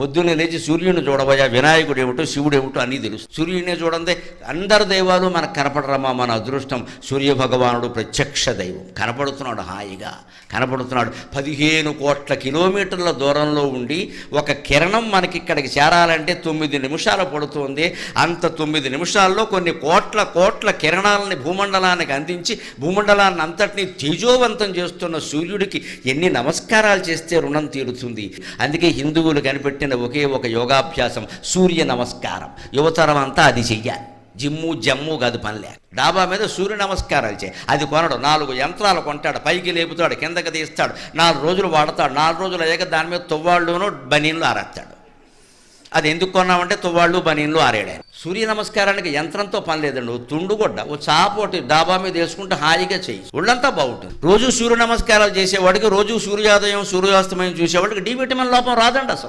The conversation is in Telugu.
పొద్దున్నే లేచి సూర్యుని చూడబోయా, వినాయకుడు ఏమిటో శివుడు ఏమిటో అన్నీ తెలుసు. సూర్యుడినే చూడండి, అందరు దైవాలు మనకు కనపడరమ్మా, మన అదృష్టం. సూర్య భగవానుడు ప్రత్యక్ష దైవం, కనపడుతున్నాడు, హాయిగా కనపడుతున్నాడు. 15 కోట్ల కిలోమీటర్ల దూరంలో ఉండి ఒక కిరణం మనకి ఇక్కడికి చేరాలంటే 9 నిమిషాలు పడుతుంది. అంత 9 నిమిషాల్లో కొన్ని కోట్ల కిరణాలని భూమండలానికి అందించి భూమండలాన్ని అంతటినీ తేజోవంతం చేస్తున్న సూర్యుడికి ఎన్ని నమస్కారాలు చేస్తే రుణం తీరుతుంది. అందుకే హిందువులు కనిపెట్టిన ఒకే ఒక యోగాభ్యాసం సూర్య నమస్కారం. యువతరం అంతా అది చెయ్యాలి. జమ్ము కాదు పనిలే. డాబా మీద సూర్య నమస్కారాలు చేయి. అది కొనడు, 4 యంత్రాలు కొంటాడు, పైకి లేపుతాడు, కిందకి తీస్తాడు, 4 రోజులు వాడతాడు. 4 రోజులు అయ్యాక దాని మీద తువ్వాళ్ళును బనీన్లు ఆరేస్తాడు. అది ఎందుకు కొన్నామంటే తువ్వాళ్ళు బనీన్లు ఆరేడారు. సూర్య నమస్కారానికి యంత్రంతో పని లేదండి. తుండుగొడ్డ ఓ చాపోటి డాబా మీద వేసుకుంటే హాయిగా చేయి, ఒళ్ళంతా బాగుంటుంది. రోజు సూర్య నమస్కారాలు చేసేవాడికి, రోజు సూర్యోదయం సూర్యాస్తమయం చూసేవాడికి డి విటమిన్ లోపం రాదండి అసలు.